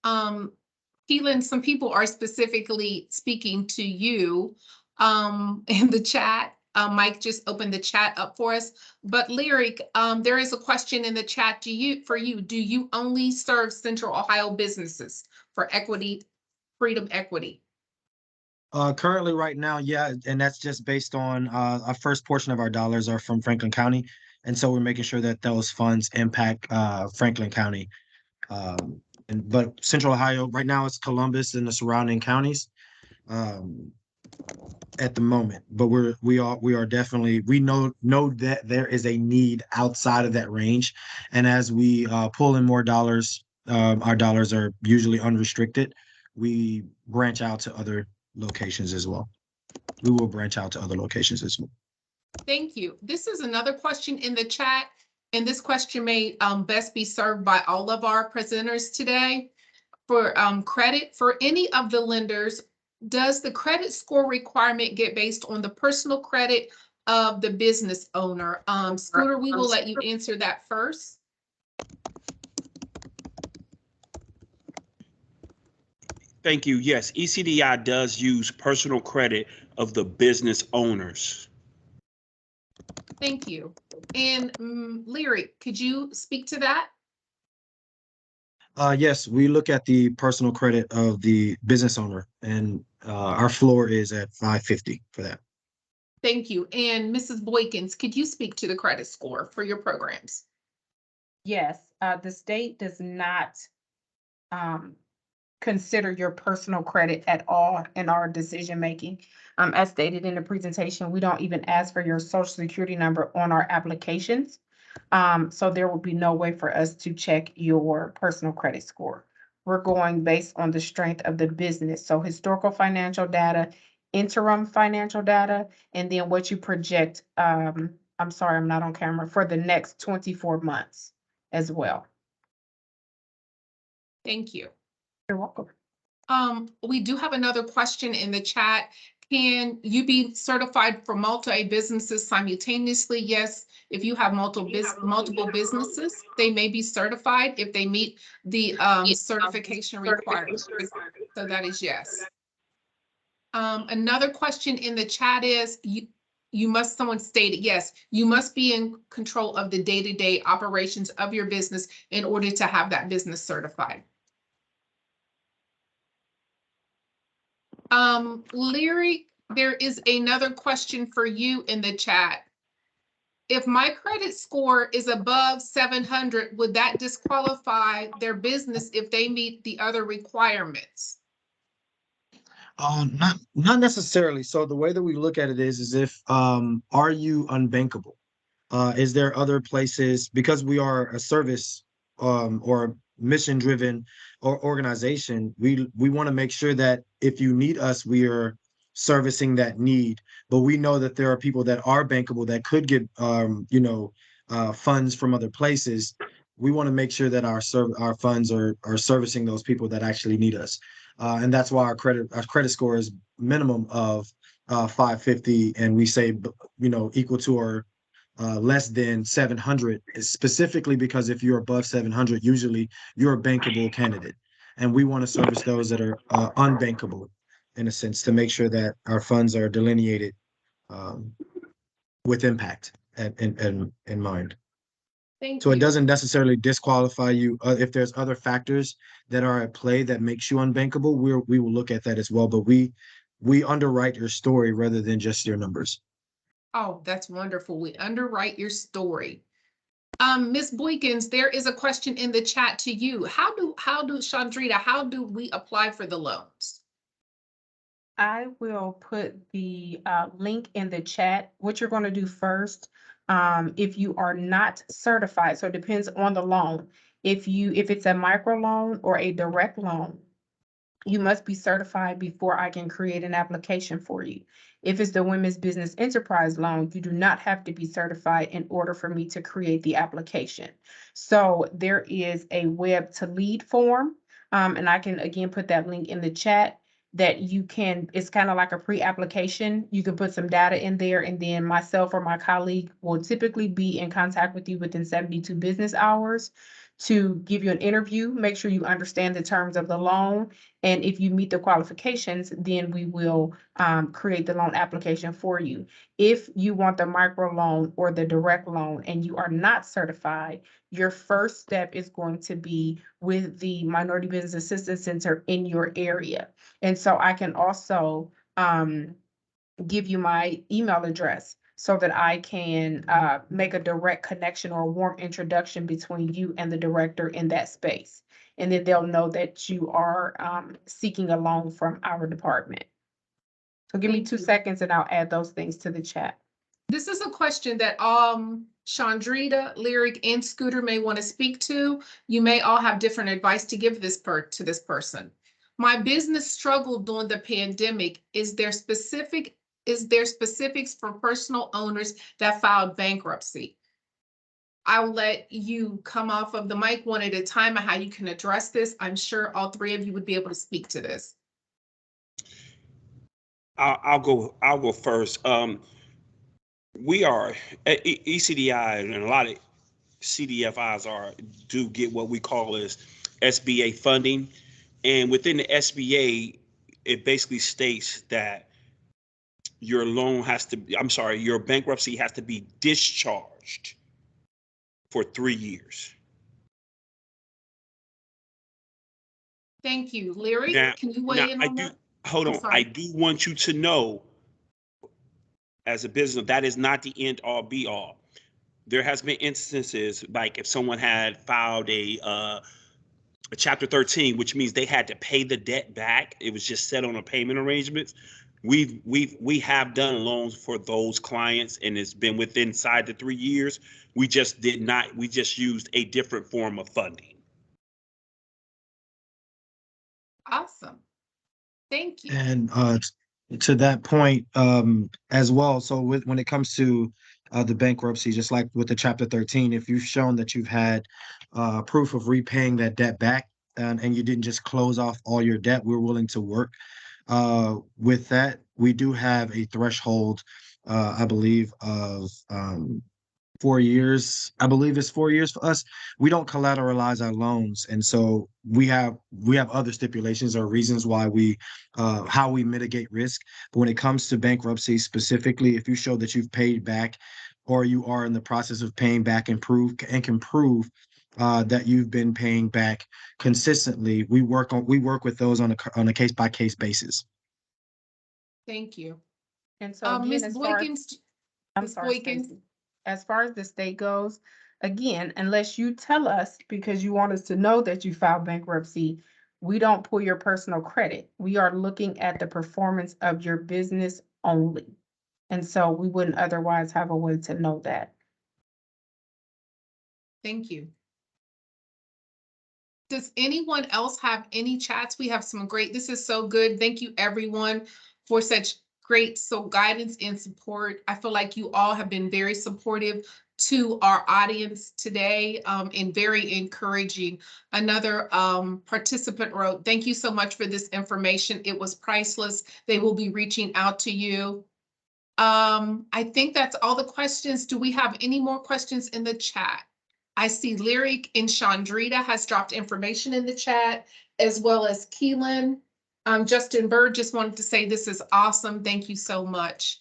Keelan, some people are specifically speaking to you in the chat. Mike just opened the chat up for us. But Lyric, there is a question in the chat do you only serve Central Ohio businesses for equity, Freedom Equity? Currently right now, yeah, and that's just based on our first portion of our dollars are from Franklin County. And so we're making sure that those funds impact Franklin County. But Central Ohio, right now it's Columbus and the surrounding counties at the moment. But we are definitely, we know that there is a need outside of that range. And as we pull in more dollars, our dollars are usually unrestricted. We branch out to other locations as well. We will branch out to other locations as well. Thank you. This is another question in the chat, and this question may best be served by all of our presenters today. For credit, for any of the lenders, does the credit score requirement get based on the personal credit of the business owner. Scooter, we will let you answer that first. Thank you. Yes, ECDI does use personal credit of the business owners. Thank you. And Lyric, could you speak to that? Yes, we look at the personal credit of the business owner, and our floor is at 550 for that. Thank you. And Mrs. Boykins, could you speak to the credit score for your programs? Yes, the state does not consider your personal credit at all in our decision making. As stated in the presentation, we don't even ask for your social security number on our applications. So there will be no way for us to check your personal credit score. We're going based on the strength of the business. So historical financial data, interim financial data, and then what you project, I'm sorry, I'm not on camera, for the next 24 months as well. Thank you. You're welcome. We do have another question in the chat. Can you be certified for multi-businesses simultaneously? Yes, if you have multiple businesses, they may be certified if they meet the certification requirements. So that is yes. Another question in the chat is someone stated, yes, you must be in control of the day-to-day operations of your business in order to have that business certified. Lyric, there is another question for you in the chat. If my credit score is above 700, would that disqualify their business if they meet the other requirements? Not necessarily. So the way that we look at it is if are you unbankable? Is there other places, because we are a service or mission-driven organization, we want to make sure that if you need us, we are servicing that need. But we know that there are people that are bankable that could get funds from other places. We want to make sure that our funds are servicing those people that actually need us. And that's why our credit score is minimum of 550, and we say equal to or less than 700, specifically because if you're above 700, usually you're a bankable candidate, and we want to service those that are unbankable, in a sense, to make sure that our funds are delineated with impact in mind. Thank So you. it doesn't necessarily disqualify you if there's other factors that are at play that makes you unbankable. We will look at that as well, but we underwrite your story rather than just your numbers. Oh, that's wonderful. We underwrite your story. Ms. Boykins, there is a question in the chat to you. Chandrita, how do we apply for the loans? I will put the link in the chat. What you're going to do first, if you are not certified, so it depends on the loan. If it's a micro loan or a direct loan, you must be certified before I can create an application for you. If it's the Women's Business Enterprise Loan, you do not have to be certified in order for me to create the application. So there is a web to lead form, and I can again put that link in the chat that you can, it's kind of like a pre-application. You can put some data in there, and then myself or my colleague will typically be in contact with you within 72 business hours to give you an interview, make sure you understand the terms of the loan. And if you meet the qualifications, then we will create the loan application for you. If you want the micro loan or the direct loan and you are not certified, your first step is going to be with the Minority Business Assistance Center in your area. And so I can also give you my email address so that I can make a direct connection or a warm introduction between you and the director in that space. And then they'll know that you are seeking a loan from our department. So give me 2 seconds and I'll add those things to the chat. This is a question that Chandrita, Lyric, and Scooter may want to speak to. You may all have different advice to give to this person. My business struggled during the pandemic. Is there specifics for personal owners that filed bankruptcy? I'll let you come off of the mic one at a time on how you can address this. I'm sure all three of you would be able to speak to this. I'll go first. we are at ECDI, and a lot of CDFIs do get what we call as SBA funding. And within the SBA, it basically states that your loan has to be, I'm sorry, your bankruptcy has to be discharged for 3 years. Thank you. Lyric, Now, can you now weigh in I on do, that? hold I'm on, sorry. I do want you to know, as a business, that is not the end all be all. There has been instances like if someone had filed a Chapter 13, which means they had to pay the debt back. It was just set on a payment arrangements. We have done loans for those clients, and it's been within inside the 3 years. We just did not. We just used a different form of funding. Awesome. Thank you. And to that point, as well, so when it comes to the bankruptcy, just like with the Chapter 13, if you've shown that you've had proof of repaying that debt back, and you didn't just close off all your debt, we're willing to work with that. We do have a threshold, I believe, of 4 years. I believe it's 4 years for us. We don't collateralize our loans, and so we have other stipulations or reasons why we how we mitigate risk. But when it comes to bankruptcy specifically, if you show that you've paid back or you are in the process of paying back and can prove that you've been paying back consistently, we work with those on a case by case basis. Thank you. And so again, Ms. as far as, Boykins, I'm Ms. sorry, Boykins, Stacey. As far as the state goes, again, unless you tell us because you want us to know that you filed bankruptcy, we don't pull your personal credit. We are looking at the performance of your business only. And so we wouldn't otherwise have a way to know that. thank you. Does anyone else have any chats? We have some great, this is so good. Thank you everyone for such great guidance and support. I feel like you all have been very supportive to our audience today and very encouraging. Another participant wrote, thank you so much for this information. It was priceless. They will be reaching out to you. I think that's all the questions. Do we have any more questions in the chat? I see Lyric and Chandrita has dropped information in the chat, as well as Keelan. Justin Bird just wanted to say this is awesome. Thank you so much.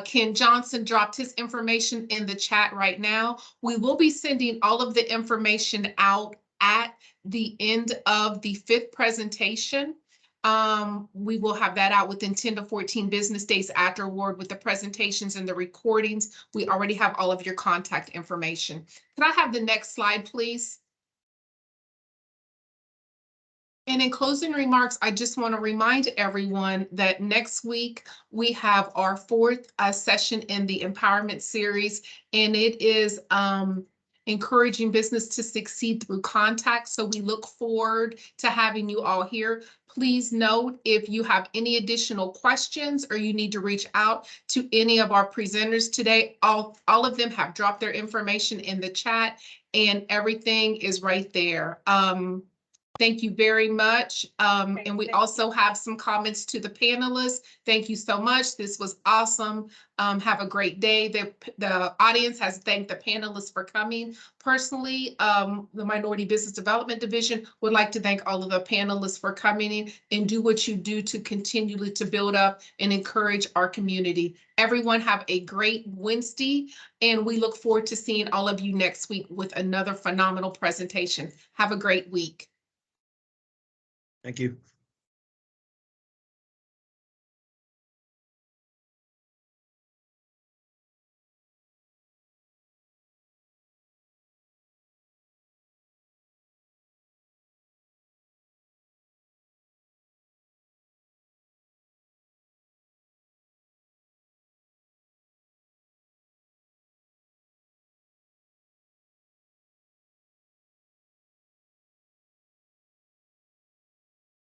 Ken Johnson dropped his information in the chat right now. We will be sending all of the information out at the end of the 5th presentation. We will have that out within 10 to 14 business days afterward with the presentations and the recordings. We already have all of your contact information. Can I have the next slide, please? And in closing remarks, I just want to remind everyone that next week we have our 4th session in the empowerment series, and it is encouraging business to succeed through contact. So we look forward to having you all here. Please note if you have any additional questions or you need to reach out to any of our presenters today, all of them have dropped their information in the chat and everything is right there. Thank you very much. And we also have some comments to the panelists. Thank you so much. This was awesome. Have a great day. The audience has thanked the panelists for coming. Personally, the Minority Business Development Division would like to thank all of the panelists for coming in and do what you do to continually to build up and encourage our community. Everyone have a great Wednesday, and we look forward to seeing all of you next week with another phenomenal presentation. Have a great week. Thank you.